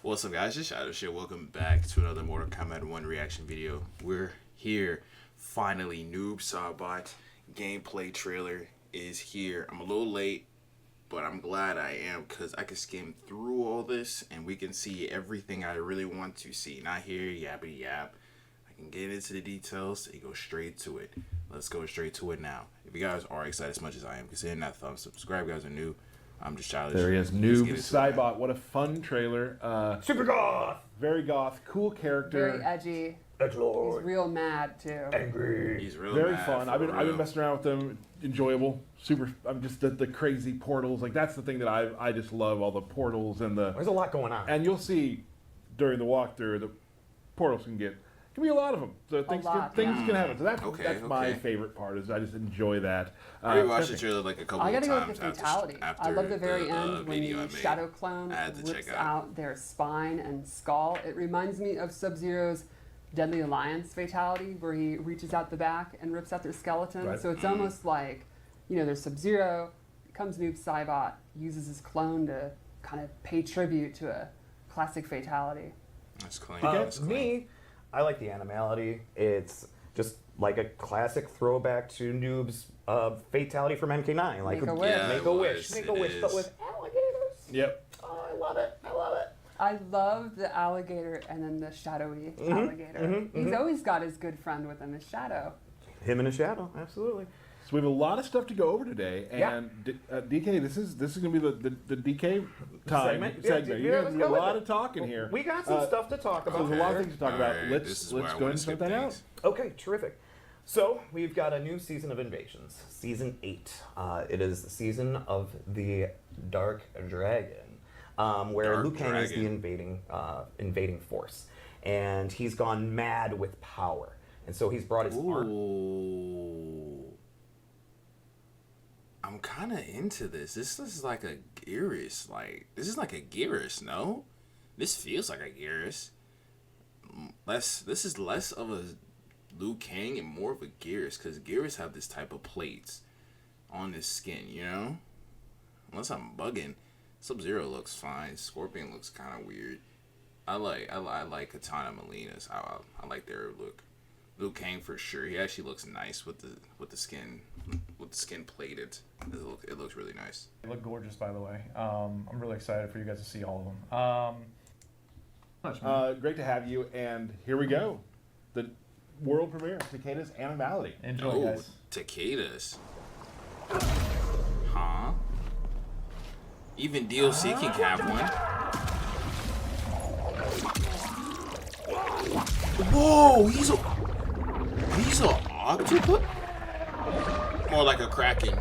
What's up, guys? It's Shadow Shit. Welcome back to another Mortal Kombat 1 reaction video. We're here. Finally, Noob Saibot gameplay trailer is here. I'm a little late, but I'm glad I am because I can skim through all this and we can see everything I really want to see. Not here, yappity yap. I can get into the details and go straight to it. Let's go straight to it now. If you guys are excited as much as I am, consider that thumbs up. Subscribe, guys are new. I'm just childish. There he is, Noob Saibot. What a fun trailer. Super goth! Very goth, cool character. Very edgy. Edgelord. He's real mad too. Angry. He's real Very mad, fun. I've been messing around with them. Enjoyable. Super. I'm just the crazy portals. Like that's the thing that I just love. All the portals and the. There's a lot going on. And you'll see during the walkthrough the portals can be a lot of them. So things can happen. So that's my favorite part. Is I just enjoy that. I watched the trailer like a couple of times. I gotta go with the fatality. I love the very end when the Shadow Clone rips out their spine and skull. It reminds me of Sub-Zero's Deadly Alliance fatality, where he reaches out the back and rips out their skeleton. Right. So it's almost like, there's Sub-Zero, comes Noob Saibot, uses his clone to kind of pay tribute to a classic fatality. That's clean. I like the animality. It's just like a classic throwback to Noob's fatality from MK1. Like Make a wish. Make a wish, but with alligators. Yep. Oh, I love it. I love it. I love the alligator and then the shadowy alligator. He's always got his good friend with him, his Shadow. Him and his Shadow, absolutely. So we have a lot of stuff to go over today, and DK, this is going to be the DK time segment. You're going to do a lot of talking here. We got some stuff to talk about. So there's a lot of things to talk about. Right, Let's go ahead and start that out. Okay, terrific. So we've got a new season of Invasions, season 8. It is the season of the Dark Dragon, where Liu Kang is the invading force, and he's gone mad with power, and so he's brought his army. I'm kind of into this. This is like a Geras. This is like a Geras, no? This feels like a Geras. This is less of a Liu Kang and more of a Geras, because Geras have this type of plates on his skin, Unless I'm bugging. Sub-Zero looks fine. Scorpion looks kind of weird. I like Katana Melina's. I like their look. Liu Kang for sure. He actually looks nice with the skin plated. It looks really nice. They look gorgeous, by the way. I'm really excited for you guys to see all of them. Great to have you, and here we go. The world premiere of Takeda's Animality. Enjoy, guys. Takeda's. Huh? Even DLC can have one. Whoa! He's an octopus? More like a kraken.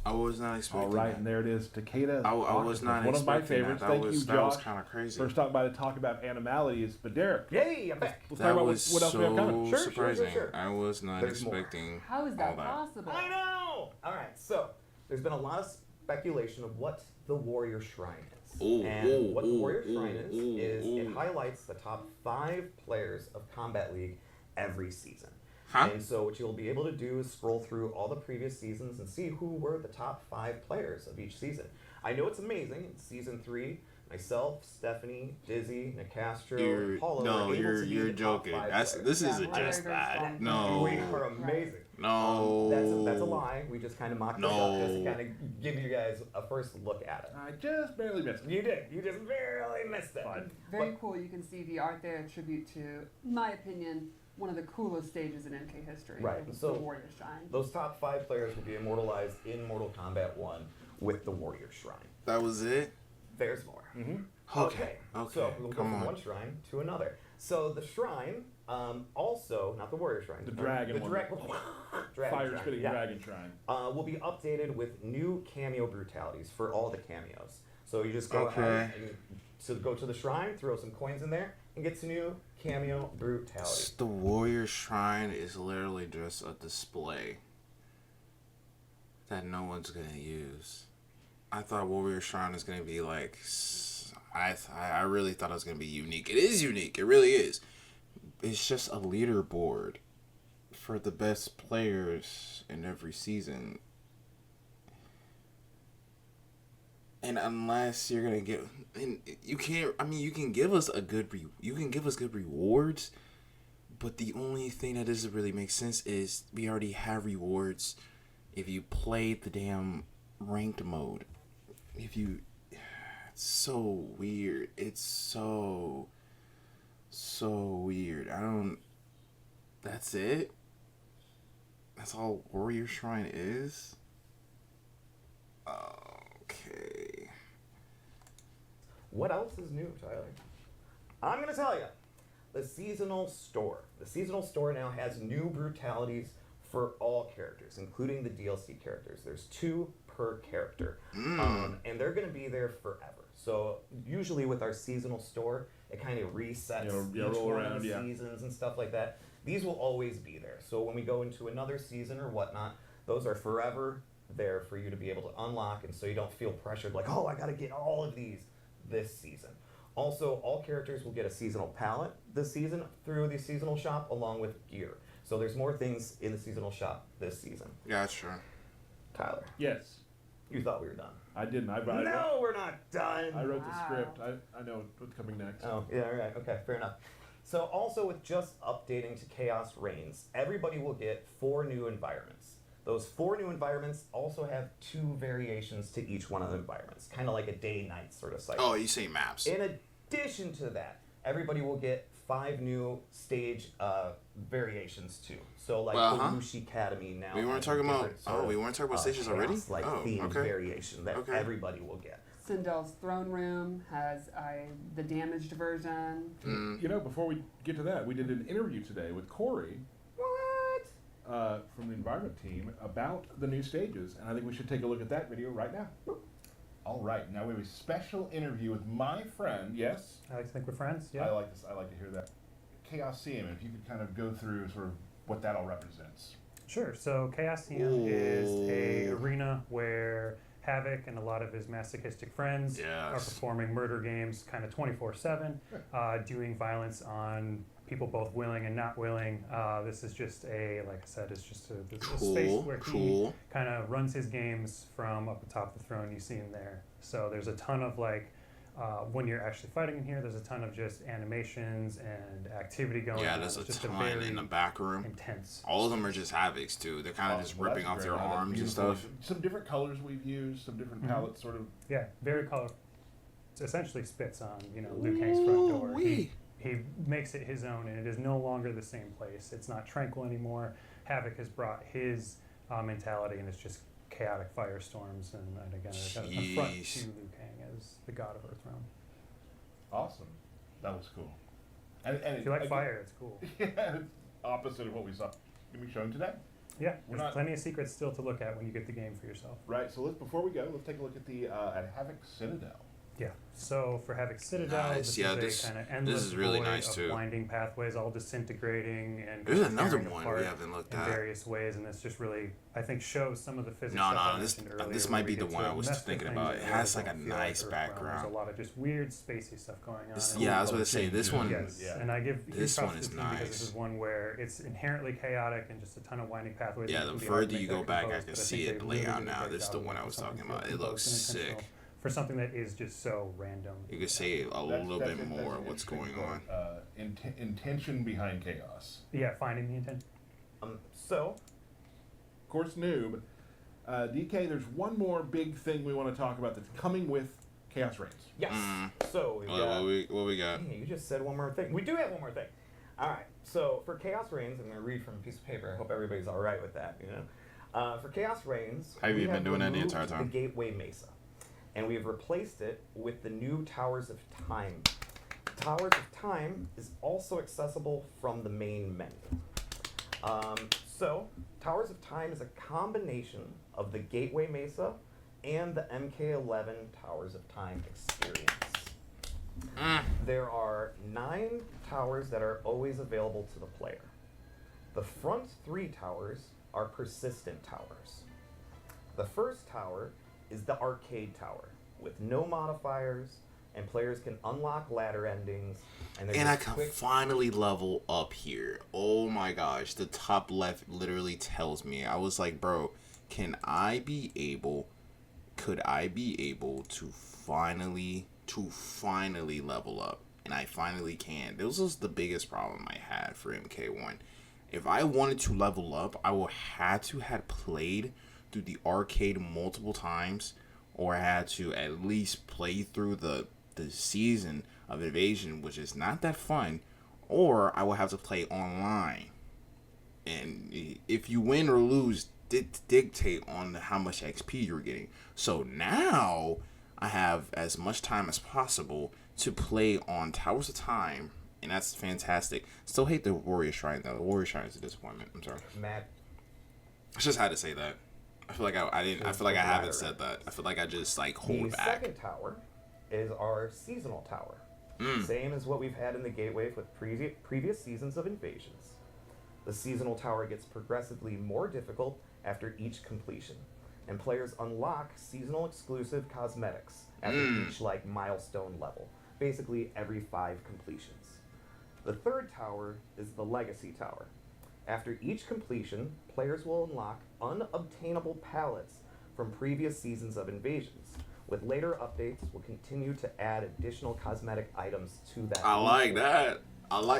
I was not expecting All right, that. and there it is, Takeda. I was not one expecting of my favorites. that. Thank you, Josh. That was kind of crazy. First talk about Animality is, but Derek. Yay, I'm back. Let's talk about what else we have coming. Surprising. I was not expecting. How is that possible? I know. All right, so there's been a lot of speculation of what the Warrior Shrine is. What the Warrior Shrine is it highlights the top 5 players of Combat League every season. And so what you'll be able to do is scroll through all the previous seasons and see who were the top 5 players of each season. I know it's amazing. In season 3, myself, Stephanie, Dizzy, Nicastro, and Paulo No, were able to be you're the joking. top 5 This players. isn't just that. No. We are amazing. No. That's a lie. We just kind of mocked this up just to kind of give you guys a first look at it. I just barely missed it. You did. You just barely missed it. Very cool. You can see the art there, a tribute to, in my opinion, one of the coolest stages in MK history. Right. The Warrior Shrine. Those top 5 players will be immortalized in Mortal Kombat 1 with the Warrior Shrine. That was it? There's more. Okay. So we'll go from one shrine to another. So the shrine, also, not the Warrior Shrine. The dragon one. Fire-spitting dragon shrine. Will be updated with new cameo brutalities for all the cameos. So you just go ahead and go to the shrine, throw some coins in there, and get some new cameo brutality. The Warrior Shrine is literally just a display that no one's gonna use. I thought Warrior Shrine is gonna be like, I really thought it was gonna be unique. It is unique. It really is. It's just a leaderboard for the best players in every season. And unless you're gonna get, and you can't. I mean, you can give us good rewards, but the only thing that doesn't really make sense is we already have rewards if you play the damn ranked mode. It's so weird. It's so weird. That's it. That's all Warrior Shrine is. Okay. What else is new, Tyler? I'm gonna tell you. The seasonal store. The seasonal store now has new brutalities for all characters, including the DLC characters. There's 2 per character, and they're going to be there forever. So usually with our seasonal store, it kind of resets each one of the seasons and stuff like that. These will always be there. So when we go into another season or whatnot, those are forever there for you to be able to unlock, and so you don't feel pressured like, oh, I got to get all of these this season. Also, all characters will get a seasonal palette this season through the seasonal shop along with gear. So there's more things in the seasonal shop this season. Gotcha. Tyler. Yes. You thought we were done. I didn't. No, we're not done. I wrote the script. I know what's coming next. Oh, yeah, all right. Okay, fair enough. So also with just updating to Chaos Reigns, everybody will get 4 new environments. Those 4 new environments also have 2 variations to each one of the environments, kind of like a day-night sort of cycle. Oh, you say maps. In addition to that, everybody will get 5 new stage variations too. So like the Whoosh Academy now. We weren't talking about stages already? Like themed variation that everybody will get. Sindel's Throne Room has the damaged version. You know, before we get to that, we did an interview today with Corey. From the environment team about the new stages, and I think we should take a look at that video right now. All right, now we have a special interview with my friend. Yes, I like to think we're friends. Yeah, I like this. I like to hear that. Chaosium, if you could kind of go through sort of what that all represents. Sure. So Chaosium is a arena where Havoc and a lot of his masochistic friends are performing murder games, kind of 24/7, doing violence on people both willing and not willing. This is just like I said, it's just a space where he kind of runs his games from up atop the throne. You see him there. So there's a ton of when you're actually fighting in here, there's a ton of just animations and activity going on. Yeah, there's a ton in the back room. Intense. All of them are just Havocs too. They're kind of just ripping off their arms and stuff. Some different colors we've used, some different palettes, sort of. Yeah, very colorful. It essentially spits on Liu Kang's front door. He makes it his own, and it is no longer the same place. It's not tranquil anymore. Havoc has brought his mentality, and it's just chaotic firestorms, and again, a confront to Liu Kang as the god of Earthrealm. Awesome. That was cool. And if you like fire, it's cool. Yeah, it's opposite of what we saw. Can we show him today? Yeah, there's plenty of secrets still to look at when you get the game for yourself. Right, so before we go, let's take a look at the at Havoc Citadel. Yeah, so for Havoc Citadel, this is a kind of endless void of winding pathways, all disintegrating and there's another one we haven't looked at in various ways, and this just really, I think, shows some of the physics stuff I mentioned earlier. This might be the one I was thinking about. It has like a nice background. There's a lot of just weird, spacey stuff going on. Yeah, I was going to say this one. Yes, and I give this one is nice because this is one where it's inherently chaotic and just a ton of winding pathways. Yeah, the further you go back, I can see it lay out now. This is the one I was talking about. It looks sick. For something that is just so random. You could say a little bit more of what's going on. Intention behind chaos. Yeah, finding the intent. So, of course, Noob. DK, there's one more big thing we want to talk about that's coming with Chaos Reigns. Yes. So, what we got? You just said one more thing. We do have one more thing. All right. So, for Chaos Reigns, I'm going to read from a piece of paper. I hope everybody's all right with that. For Chaos Reigns, have you been doing that the entire time? The Gateway Mesa. And we have replaced it with the new Towers of Time. Towers of Time is also accessible from the main menu. So, Towers of Time is a combination of the Gateway Mesa and the MK1 Towers of Time experience. There are 9 towers that are always available to the player. The front 3 towers are persistent towers. The first tower is the arcade tower with no modifiers, and players can unlock ladder endings. And I can finally level up here. Oh my gosh, the top left literally tells me. I was like, bro, could I be able to finally level up? And I finally can. This was the biggest problem I had for MK1. If I wanted to level up, I would have to have played through the arcade multiple times, or I had to at least play through the season of Invasion, which is not that fun, or I will have to play online. And if you win or lose, dictate on how much XP you're getting. So now I have as much time as possible to play on Towers of Time, and that's fantastic. Still hate the Warrior Shrine though. The Warrior Shrine is a disappointment. I'm sorry. Matt, I just had to say that. I feel like I didn't. I feel like I haven't said that. I feel like I just like hold back. The second tower is our seasonal tower. Same as what we've had in the Gateway with previous seasons of Invasions. The seasonal tower gets progressively more difficult after each completion, and players unlock seasonal exclusive cosmetics after each like milestone level, basically every 5 completions. The third tower is the Legacy Tower. After each completion, players will unlock unobtainable palettes from previous seasons of Invasions. With later updates, we'll continue to add additional cosmetic items to that. I like that.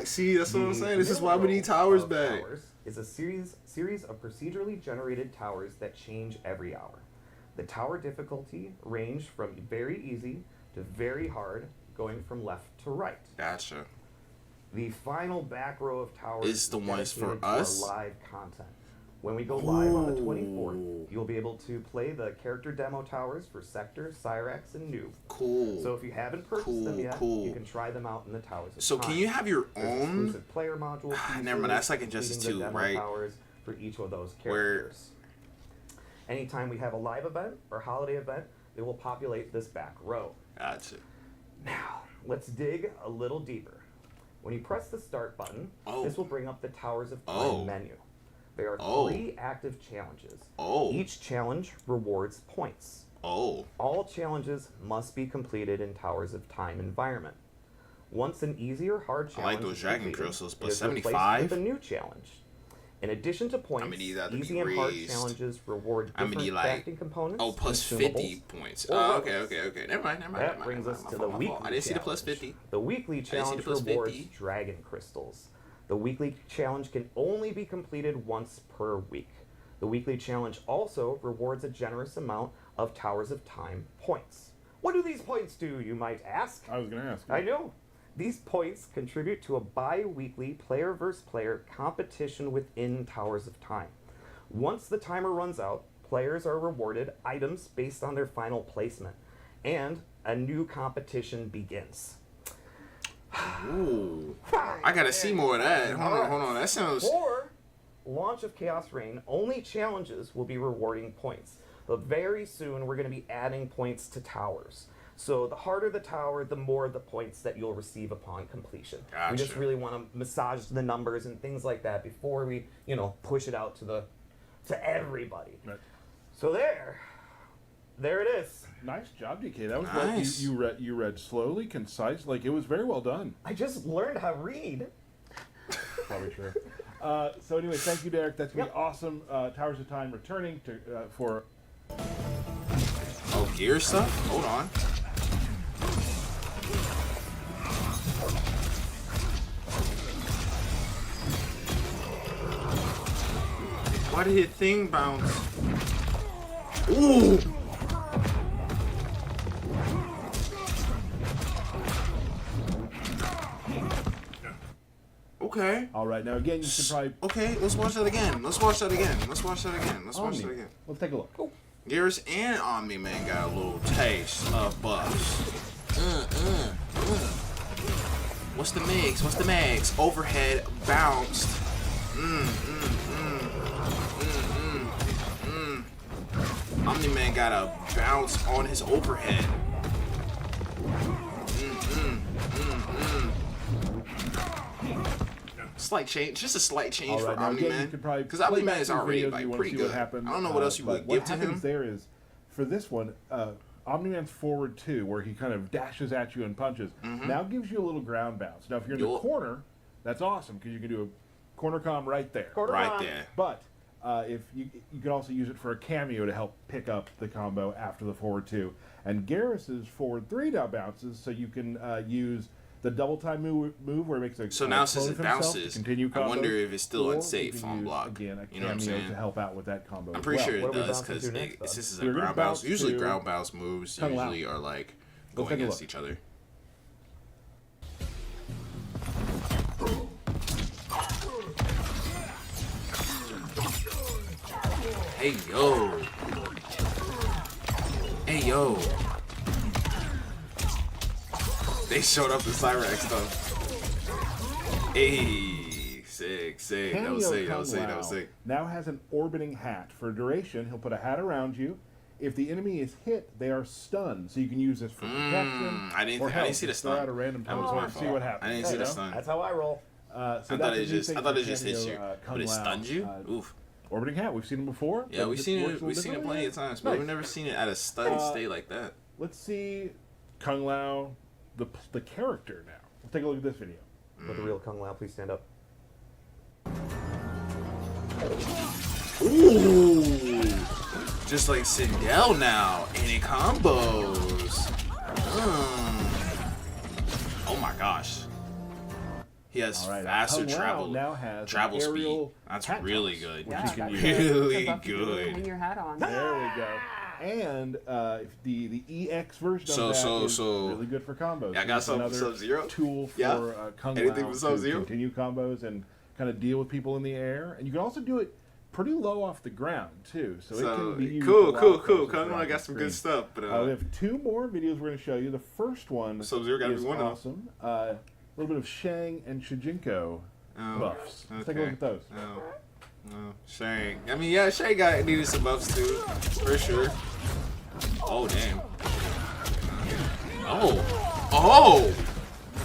See, that's what I'm saying. This is why we need towers back. Towers is a series of procedurally generated towers that change every hour. The tower difficulty range from very easy to very hard, going from left to right. Gotcha. The final back row of towers is the ones for dedicated to us. our live content. When we go live on the 24th, you'll be able to play the character demo towers for Sector, Cyrax, and Noob. Cool. So if you haven't purchased them yet, you can try them out in the Towers of So Time. can you have your There's own exclusive player module features, never mind, that's like Injustice 2, right? Towers for each of those characters. Anytime we have a live event or holiday event, they will populate this back row. Gotcha. Now, let's dig a little deeper. When you press the start button, this will bring up the Towers of Time menu. There are 3 active challenges. Each challenge rewards points. All challenges must be completed in Towers of Time environment. Once an easy or hard challenge I like those dragon crystals, plus 75. 75. With a new challenge. In addition to points, easy and hard challenges reward different crafting components. Plus 50 points. Okay. Never mind. That brings us to the weekly I didn't see the plus 50. The weekly challenge rewards dragon crystals. The weekly challenge can only be completed once per week. The weekly challenge also rewards a generous amount of Towers of Time points. What do these points do, you might ask? I was going to ask. I know. These points contribute to a bi-weekly player versus player competition within Towers of Time. Once the timer runs out, players are rewarded items based on their final placement, and a new competition begins. Ooh. I gotta see more of that. Hold on. That sounds... For launch of Chaos Reign, only challenges will be rewarding points. But very soon, we're going to be adding points to towers. So the harder the tower, the more the points that you'll receive upon completion. Gotcha. We just really want to massage the numbers and things like that before we, push it out to everybody. Right. So there it is. Nice job, DK. That was nice. You read slowly, concise. Like, it was very well done. I just learned how to read. Probably true. So anyway, thank you, Derek. That's gonna be awesome. Towers of Time returning to for. Gear stuff. Hold on. Why did his thing bounce? Ooh! Okay. All right. Now again, you should probably. Okay, let's watch that again. Let's watch that again. Let's watch that again. Let's take a look. Oh. Gears and Omni-Man got a little taste of buffs. What's the mix? What's the mix? Overhead bounced. Omni-Man got a bounce on his overhead. Slight change, just a slight change for Omni-Man. Because Omni-Man is already like pretty good. I don't know what else you would give to him. What happens there is, for this one, Omni-Man's forward 2, where he kind of dashes at you and punches, now gives you a little ground bounce. Now, if you're in the corner, that's awesome, because you can do a corner comm right there. There. But if you can also use it for a cameo to help pick up the combo after the forward 2. And Garrus's forward 3 now bounces, so you can use the double time move where it makes a so now since it bounces, continue I wonder if it's still unsafe on block. Again, a you know what I'm cameo saying? to help out with that combo. I'm pretty sure it does because this is a ground bounce. Usually ground bounce moves usually are like going against each other. Hey yo. Hey yo. They showed up the Cyrax stuff. Hey, sick. That was sick. Now has an orbiting hat. For duration, he'll put a hat around you. If the enemy is hit, they are stunned. So you can use this for protection. I didn't see the stun. Out a random that was my fault. See what happens. I didn't see the stun. That's how I roll. I thought it just hit you, but it stunned you. Oof. Orbiting hat. We've seen him before. Yeah, we've seen it plenty of times, but we've never seen it at a stunned state like that. Let's see Kung Lao, the character now. Let's take a look at this video. With the real Kung Lao, please stand up. Ooh, just like Sindel now, and it combos. Oh my gosh. He has faster travel speed. That's really good. Really good. Hang your hat on. There we go. And the EX version of that is really good for combos. I got some Sub-Zero tool for Kung Lao to continue combos and kind of deal with people in the air. And you can also do it pretty low off the ground too. So it can be used cool. Kung Lao got some good stuff. But we have 2 more videos we're going to show you. The first one is awesome. A little bit of Shang and Shijinko buffs. Let's take a look at those. Shang. I mean, yeah, Shang needed some buffs too, for sure. Oh, damn. Oh!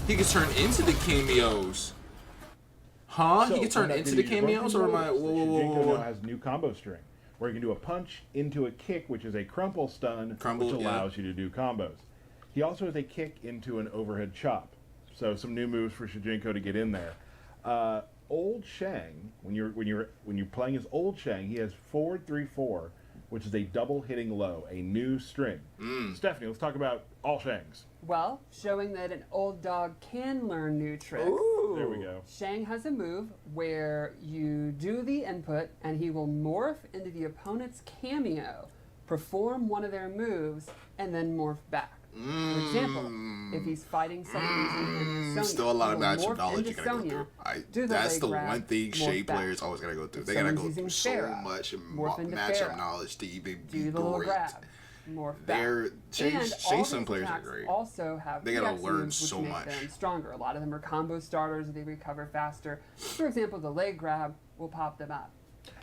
He can turn into the cameos. Huh? He can turn into the cameos? Or am I... Shijinko now has new combo string, where you can do a punch into a kick, which is a crumple stun, which allows you to do combos. He also has a kick into an overhead chop. So some new moves for Shijinko to get in there. Old Shang, when you're playing as Old Shang, he has forward 3-4, which is a double hitting low, a new string. Stephanie, let's talk about all Shangs. Well, showing that an old dog can learn new tricks. Ooh. There we go. Shang has a move where you do the input and he will morph into the opponent's cameo, perform one of their moves, and then morph back. For example, if he's fighting someone using Sonya, still a lot of matchup knowledge you gotta go through. That's the one thing Shay players always gotta go through. They gotta go through so much matchup knowledge to even be great. Morph back. Chaosium players are great. Also have they gotta learn moves, so which much. make them stronger. A lot of them are combo starters. They recover faster. For example, the leg grab will pop them up.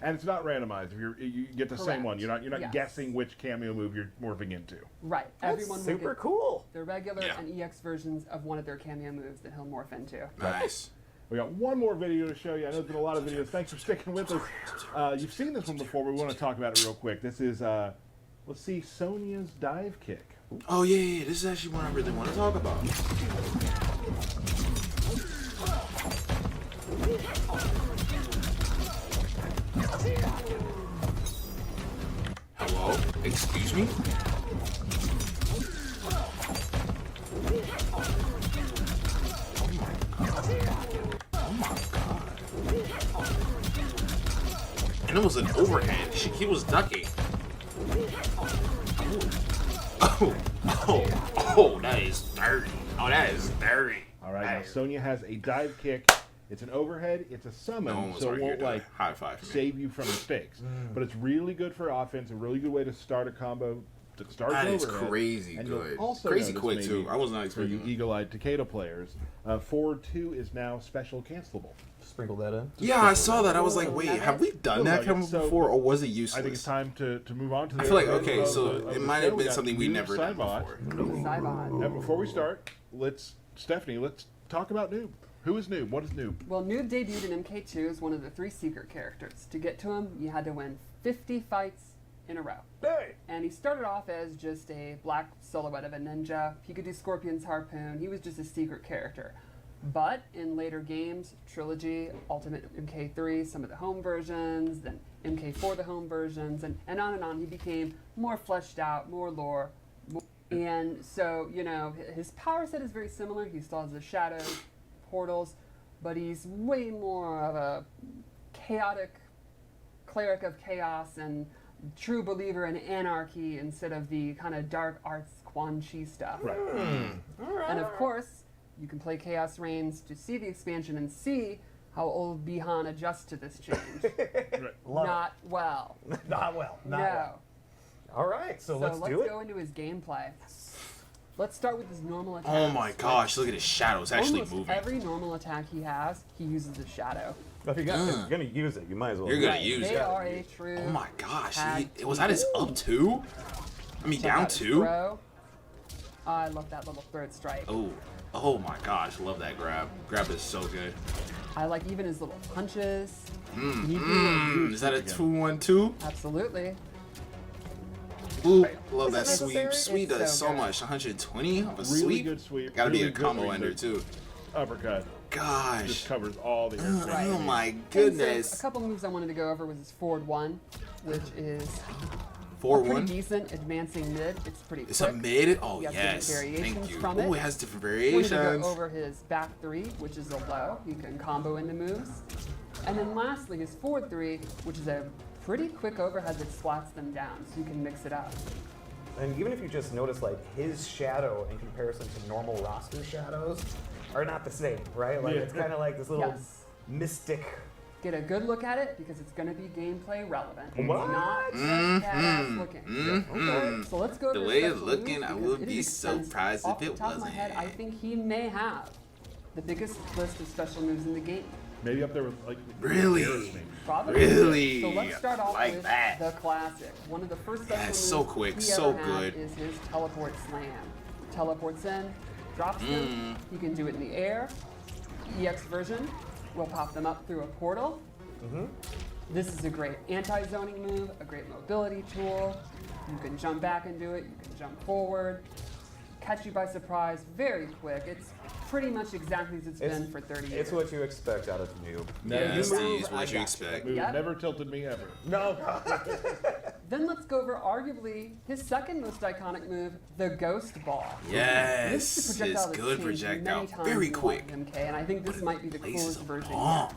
And it's not randomized. If you get the same one, you're not guessing which cameo move you're morphing into. Right. Everyone will super cool. The regular and EX versions of one of their cameo moves that he'll morph into. Nice. We got one more video to show you. I know there's been a lot of videos. Thanks for sticking with us. You've seen this one before, but we want to talk about it real quick. This is, let's see, Sonya's dive kick. Oh, yeah. This is actually one I really want to talk about. Hello? Excuse me? Oh my god. And it was an overhead. He was ducking. Oh, that is dirty. Oh, that is dirty. All right, now Sonya has a dive kick. It's an overhead, it's a summon, so it won't high five save you from mistakes. But it's really good for offense, a really good way to start a combo. That is crazy good. Crazy quick too. I was not expecting for you eagle-eyed Takeda players. Forward 2 is now special cancelable. Sprinkle that in. Yeah, I saw that. I was like, wait, have we done that before, or was it useless? I think it's time to move on to the I feel like, okay, so it might have been something we never done before. Saibot. And before we start, Stephanie, let's talk about Noob. Who is Noob? What is Noob? Well, Noob debuted in MK2 as one of the 3 secret characters. To get to him, you had to win 50 fights in a row. Hey! And he started off as just a black silhouette of a ninja. He could do Scorpion's Harpoon. He was just a secret character. But in later games, Trilogy, Ultimate MK3, some of the home versions, then MK4, the home versions, and on, he became more fleshed out, more lore. And so, you know, his power set is very similar. He still has the shadows, portals, but he's way more of a chaotic cleric of chaos and true believer in anarchy instead of the kind of dark arts Quan Chi stuff. Right. And of course, you can play Chaos Reigns to see the expansion and see how old Bihan adjusts to this change. Not well. Not well. Not No. well. All right, so let's do it. Let's go into his gameplay. Let's start with his normal attacks. Oh my gosh, look at his shadow. It's actually Almost moving. every normal attack he has, he uses a shadow. If you're gonna use it, you might as well. You're gonna use They it. are a true. Oh my gosh. tag Was that his up two? I mean, down two? Throw. I love that little third strike. Oh my gosh, love that grab. Grab is so good. I like even his little punches. Is that a 2-1-2? Absolutely. Ooh, love that Is it sweep. necessary? Sweep It's does so so good. much. 120 of a Really sweep. good sweep. Gotta be really a good combo where you ender do too. Uppercut. Gosh. Just covers all the air. Right. Oh my And so goodness. a couple moves I wanted to go over was his forward one, which is a 4-1. pretty decent advancing mid. It's pretty It's quick. a mid. Oh He has yes. different Thank variations you. from it. Oh, it has different Wanted to variations. go over his back three, which is a low. You can combo into moves. And then lastly, his forward three, which is a pretty quick overhead that splats them down, so you can mix it up. And even if you just notice, like, his shadow in comparison to normal roster shadows are not the same, right? Like, it's kind of like this little Yes. mystic. Get a good look at it because it's going to be gameplay relevant. What? It's not just badass looking. Okay, so let's go over The his way it's special looking, moves I because would it be is so extensive. surprised Off if the it top of my head, I wasn't. think he may have the biggest list of special moves in the game. Maybe up there with like. Really? Garrus maybe. Probably. Really? So let's start off Like with that. the classic. One of the first special Yeah, moves it's so quick, he so ever had good. is his teleport slam. Teleports in, drops them. He can do it in the air. EX version will pop them up through a portal. This is a great anti-zoning move, a great mobility tool. You can jump back and do it. You can jump forward. Catch you by surprise, very quick. It's pretty much exactly as it's been for 30 years. It's what you expect out of Noob. Yeah, You Steve, move, what I you got you. expect. Move Yep. never tilted me ever. No, God. Then let's go over arguably his second most iconic move, the Ghost Ball. Yes, This is a projectile it's that's good changed projectile. many times Very in quick. MK, and I think this might be the Places coolest a version bomb. yet.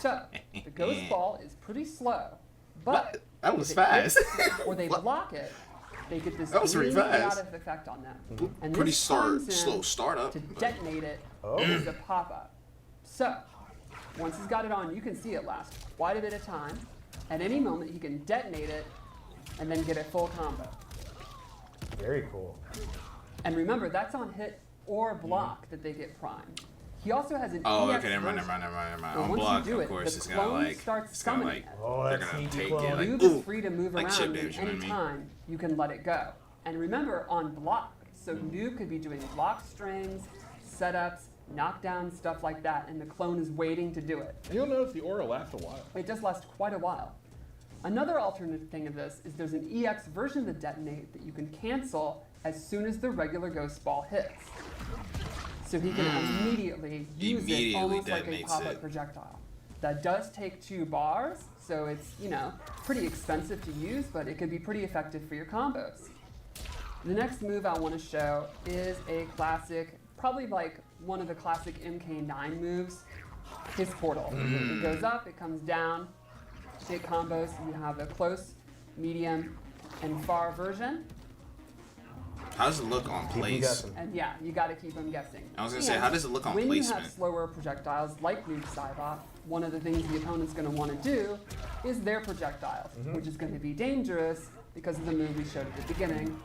So, the Ghost Ball is pretty slow, but That was if it fast. hits or they block it, they get this That was pretty green fast. chaotic effect on them. And Pretty this times him slow startup. to but- detonate it is a pop-up. So, once he's got it on, you can see it last quite a bit of time. At any moment, he can detonate it and then get a full combo. Very cool. And remember, that's on hit or block that they get primed. He also has an Oh, EX okay, never mind, version. never mind. But On once you block, do of it, course, the it's gonna clone like, starts it's gonna summoning like, it. Oh, they're that gonna sneaky take clone. it like, Noob ooh, is free to move like around, chip and damage, you know what I mean? anytime you can let it go. And remember, on block, so Noob could be doing block strings, setups, knockdowns, stuff like that, and the clone is waiting to do it. And you'll notice the aura lasts a while. It does last quite a while. Another alternate thing of this is there's an EX version of the detonate that you can cancel as soon as the regular Ghost Ball hits. So he can immediately use it Immediately almost like a detonates pop-up it. projectile. That does take 2 bars, so it's, you know, pretty expensive to use, but it can be pretty effective for your combos. The next move I want to show is a classic, probably like one of the classic MK9 moves, his portal. It goes up, it comes down, it combos. You have a close, medium, and far version. How does it look on Keep 'em place? guessing. And yeah, you got to keep them guessing. I was gonna say, how does it look on when placement? you have slower projectiles like Noob Saibot, one of the things the opponent's going to want to do is their projectiles, which is going to be dangerous because of the move we showed at the beginning,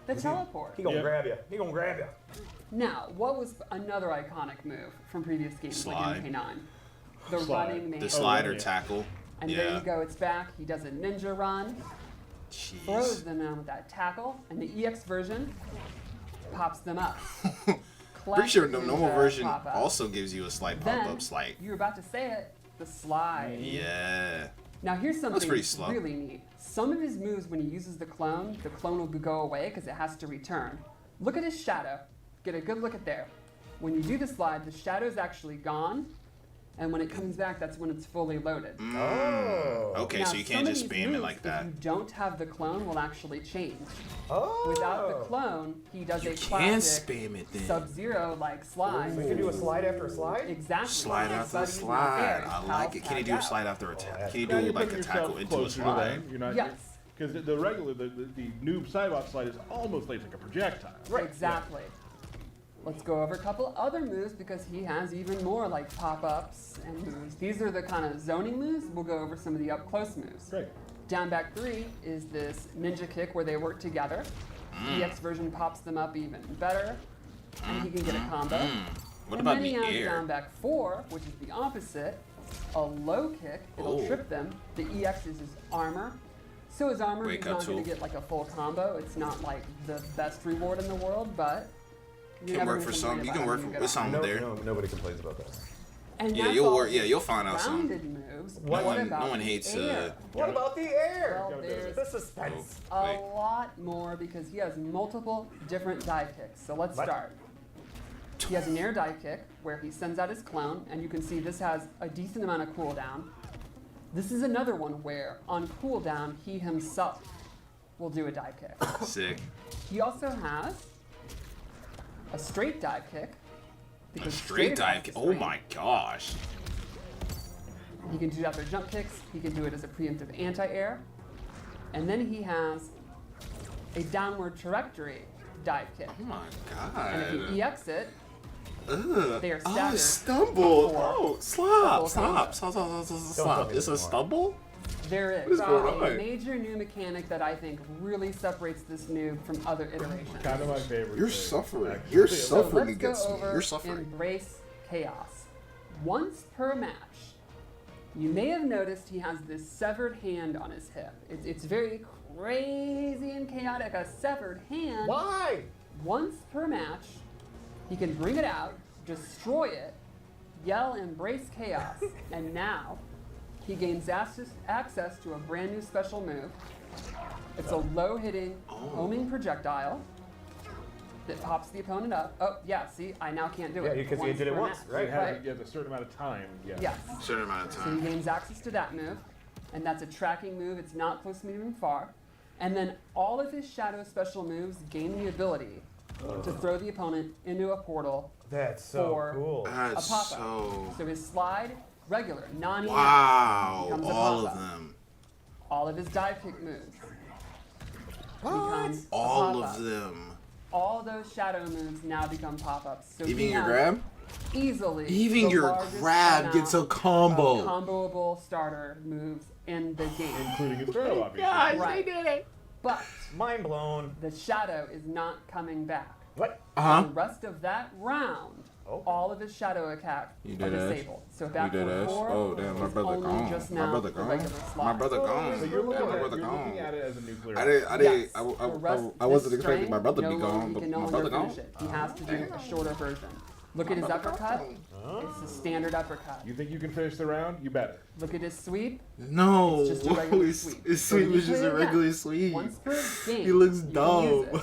the teleport. He gonna Yeah. grab you. He gonna grab you. Now, what was another iconic move from previous games Slide. like MK9? The Slide. running man. The slider yeah. tackle. And Yeah. there you go, it's back. He does a ninja run, throws Jeez. them down with that tackle, and the EX version pops them up. Pretty sure the Classic normal ninja version pop-up. also gives you a slight Then, pop-up, like, you're about to say it, the slide. yeah. Now here's something pretty slow. really neat. Some of his moves, when he uses the clone will go away because it has to return. Look at his shadow. Get a good look at there. When you do the slide, the shadow's actually gone. And when it comes back, that's when it's fully loaded. Oh. Okay, Now, so you can't just some of these spam it moves, like that. If you don't have the clone, will actually change. Oh. Without the clone, he does You a can classic spam it then. Sub-Zero-like slide. So you can do a slide after a slide? Exactly. Slide His after the buddy's not slide. there. I His like it. pal's Can you do tapped slide out. after attack? that's Can you Now do you're like putting a yourself tackle into a closer to slide? them. You're not. Yes. Because the regular, the Noob Saibot slide is almost like a projectile. Right. Exactly. Let's go over a couple other moves because he has even more like pop-ups and moves. These are the kind of zoning moves. We'll go over some of the up-close moves. Great. Down back 3 is this ninja kick where they work together. EX version pops them up even better, and he can get a combo. What And about then he the has air? down back 4, which is the opposite, a low kick. It'll Oh. trip them. The EX is his armor. So his armor, Wake he's up not going tool. to get like a full combo. It's not like the best reward in the world, but you Can never work gonna for some. complain You about can work having a for good with some armor. there. Nobody complains about that. And Yeah, that's you'll all work. Yeah, his you'll find out some. rounded moves. No What one, about no one the hates. air? What about the air? Well, there's The suspense. a Wait. lot more because he has multiple different dive kicks. So let's What? start. He has an air dive kick where he sends out his clone, and you can see this has a decent amount of cooldown. This is another one where, on cooldown, he himself will do a dive kick. Sick. He also has a straight dive kick. A because straight is dive. also Oh straight. my gosh. He can do that for jump kicks. He can do it as a preemptive anti-air. And then he has a downward trajectory dive kick. Oh my And if god. you EX it, Ugh. they are Oh, I staggered stumbled. before Oh, the stop. full Stop. combo. Stop. Stop. Stop. Stop. tell Stop. me It's a this more. stumble? there What is is going a on? major new mechanic that I think really separates this noob from other iterations. Kind of my favorite. You're thing, suffering. actually. You're So suffering let's go against me. over You're suffering. Embrace Chaos. Once per match, you may have noticed he has this severed hand on his hip. It's very crazy and chaotic. A severed hand. Why? Once per match, he can bring it out, destroy it, yell Embrace Chaos, and now he gains access to a brand new special move. It's a low-hitting, homing projectile that pops the opponent up. Oh, yeah, see, I now can't do Yeah, it. because you did it per once, match. So you right? have to get a certain amount of time. Yeah. Yes. Certain amount of So he time. gains access to that move, and that's a tracking move. It's not close, medium, and far. And then all of his shadow special moves gain the ability to throw the opponent into a portal. That's so For- cool. That's a pop-up. so. So his slide, regular, non-EX, Wow. becomes a All of pop-up. them. All of his dive kick moves become a All pop-up. of them. All those shadow moves now become pop-ups. So Even he your has grab? easily Even the your largest grab amount gets a of combo. comboable starter moves in the game. Including his throw, obviously. Right. But Mind blown. the shadow is not coming back. What? Uh The rest of that round, Oh. all of his shadow attack You are dead ass? disabled. So back You dead to ass? 4 Oh, damn, my is brother only gone. just My now brother the gone. regular My slot. brother So gone. you're looking, My at, brother you're gone. looking at it as a nuclear. I didn't. Yes, I the rest- I wasn't this expecting my strain, brother to no be longer- gone, he but can no my longer brother gone. finish it. He has to do a shorter version. Look at his uppercut. It's a standard uppercut. You think you can finish the round? You better. Look at his sweep. No, It's just a regular his sweep. his So sweep you was just play a it regular again. sweep. Once per game, He looks you can dumb. use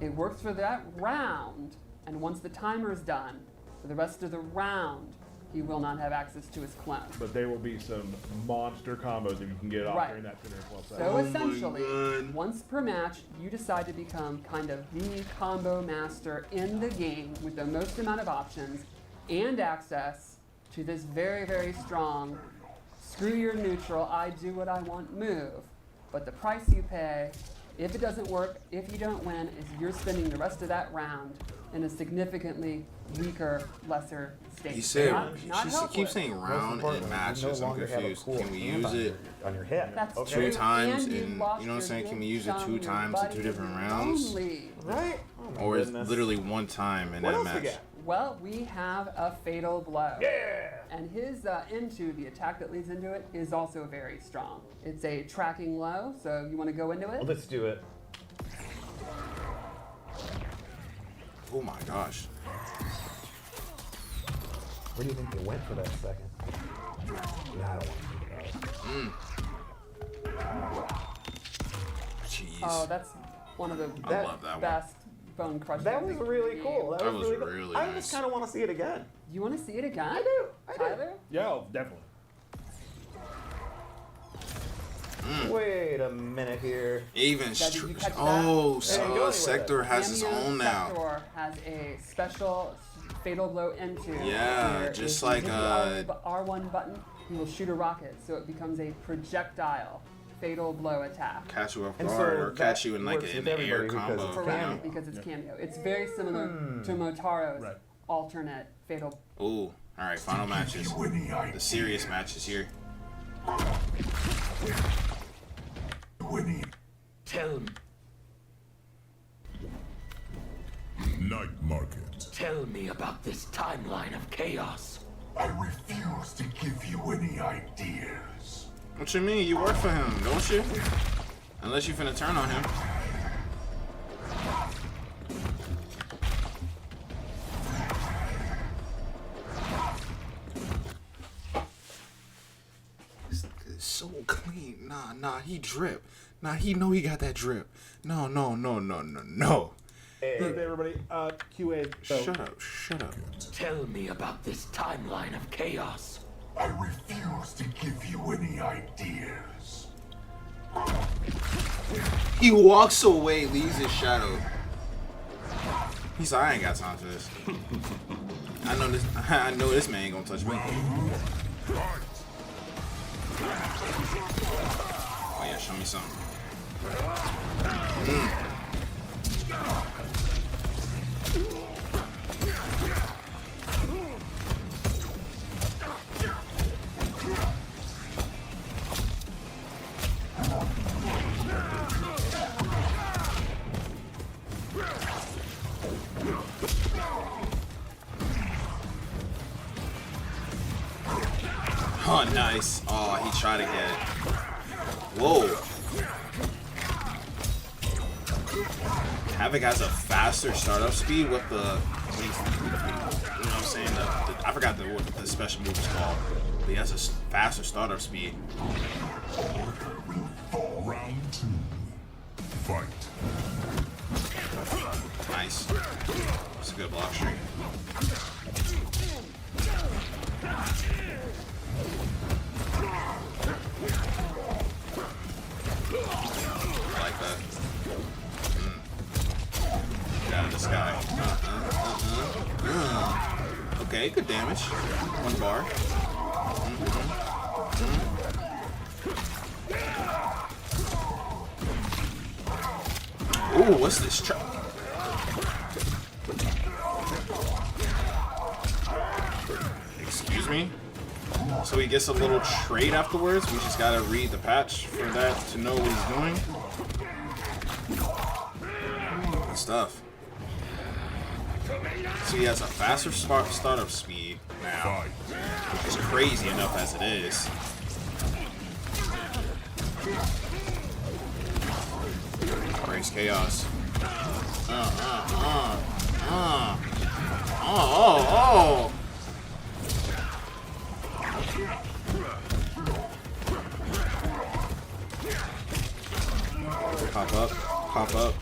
it works for that round, and once the timer is done, for the rest of the round, he will not have access to his clone. But there will be some monster combos if you can get off Right. during that 10 or 12 So seconds. Oh my essentially, God. once per match, you decide to become kind of the combo master in the game with the most amount of options and access to this very, very strong, screw your neutral, I do what I want move. But the price you pay, if it doesn't work, if you don't win, is you're spending the rest of that round in a significantly weaker, lesser state. You said Not she helpless. keeps saying Most round and importantly, matches. you no I'm longer have a confused. cool Can we hand use on it on your hip? That's okay. two true. times And you in? lost You know what I'm your saying? Can we good use it chum, 2 your times in buddy, 2 different your rounds, only. Right? Oh my or is goodness. literally 1 time in What that else we match? got? Well, we have a fatal blow. Yeah. And his into the attack that leads into it is also very strong. It's a tracking low, so you want to go into it? Well, let's do it. Oh my gosh. Where do you think they went for that second? Nah, I don't want to think about it. Jeez. Oh, that's one of the best bone crushing. That was really cool. That was really I nice. just kind of want to see it again. You want to see it again? I do. Tyler? Yeah, definitely. Wait a minute here. Even Did you catch that? Sector has his Cameo own now. Sector has a special fatal blow into. Yeah, where just if you like, hit the R1 button, he will shoot a rocket, so it becomes a projectile fatal blow attack. Catch you off And guard so or catch you in like works an with air everybody combo. because For Cameo. round, because it's cameo. It's very similar to Motaro's Right. alternate fatal. Ooh, all right, final matches. The serious matches here. Tell me. Night Market. Tell me about this timeline of chaos. I refuse to give you any ideas. What you mean? You work for him, don't you? Unless you finna turn on him. It's so clean. Nah, he drip. Nah, he know he got that drip. No. Hey, everybody. QA. So, Shut up. Tell me about this timeline of chaos. I refuse to give you any ideas. He walks away, leaves his shadow. He's like, I ain't got time for this. I know this man ain't gonna touch me. Oh yeah, show me something. Oh, nice. Oh, he tried again. Whoa. Havoc has a faster startup speed with the, you know what I'm saying? I forgot what the special move is called. But he has a faster startup speed. Round 2. Fight. Nice. It's a good block streak. I like that. Get out of the sky. Okay, good damage. 1 bar. Ooh, what's this? Excuse me? So he gets a little trade afterwards. We just gotta read the patch for that to know what he's doing. Good stuff. So he has a faster startup speed now, which is crazy enough as it is. Praise chaos. Oh. Pop up.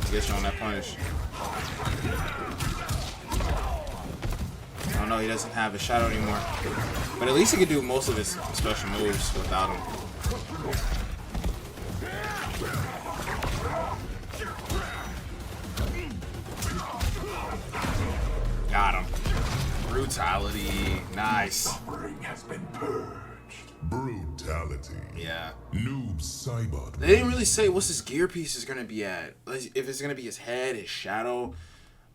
Get you on that punish. Oh no, he doesn't have his shadow anymore. But at least he can do most of his special moves without him. Got him. Brutality. Nice. Suffering has been purged. Brutality. Yeah. Noob Saibot. They didn't really say what's his gear piece is gonna be at. If it's gonna be his head, his shadow.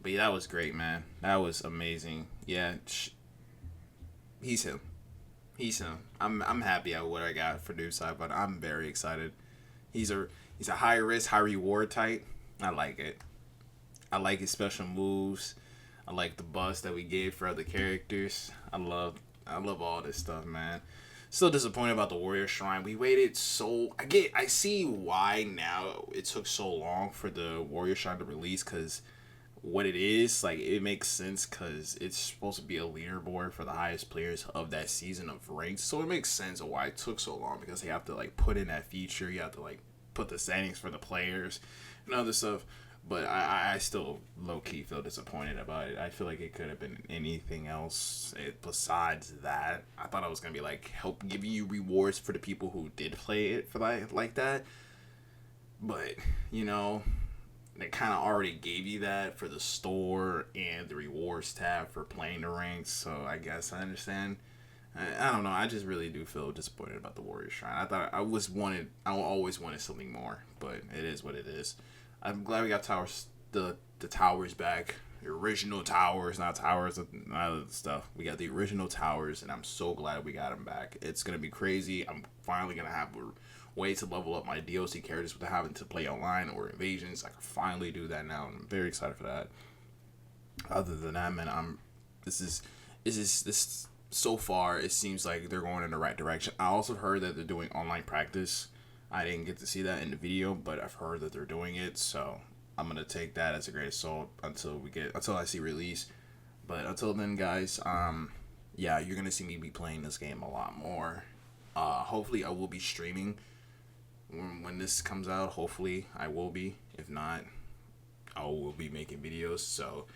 But yeah, that was great, man. That was amazing. Yeah. He's him. I'm happy at what I got for Noob Saibot. I'm very excited. He's a high risk, high reward type. I like it. I like his special moves. I like the buzz that we gave for other characters. I love all this stuff, man. Still disappointed about the Warrior Shrine. We waited I see why now it took so long for the Warrior Shrine to release, because what it is, like, it makes sense because it's supposed to be a leaderboard for the highest players of that season of ranks. So it makes sense of why it took so long, because they have to, like, put in that feature. You have to, like, put the settings for the players and other stuff. But I still low-key feel disappointed about it. I feel like it could have been anything else besides that. I thought it was going to be, like, help giving you rewards for the people who did play it for like that. But, you know, they kind of already gave you that for the store and the rewards tab for playing the ranks. So I guess I understand. I don't know. I just really do feel disappointed about the Warrior Shrine. I thought I always wanted something more, but it is what it is. I'm glad we got the towers back. The original towers, not towers, not other stuff. We got the original towers, and I'm so glad we got them back. It's going to be crazy. I'm finally going to have a way to level up my DLC characters without having to play online or invasions. I can finally do that now, and I'm very excited for that. Other than that, man, this so far, it seems like they're going in the right direction. I also heard that they're doing online practice. I didn't get to see that in the video, but I've heard that they're doing it, so I'm gonna take that as a great assault until I see release. But until then, guys, yeah, you're gonna see me be playing this game a lot more. Hopefully, I will be streaming when this comes out. Hopefully, I will be. If not, I will be making videos. So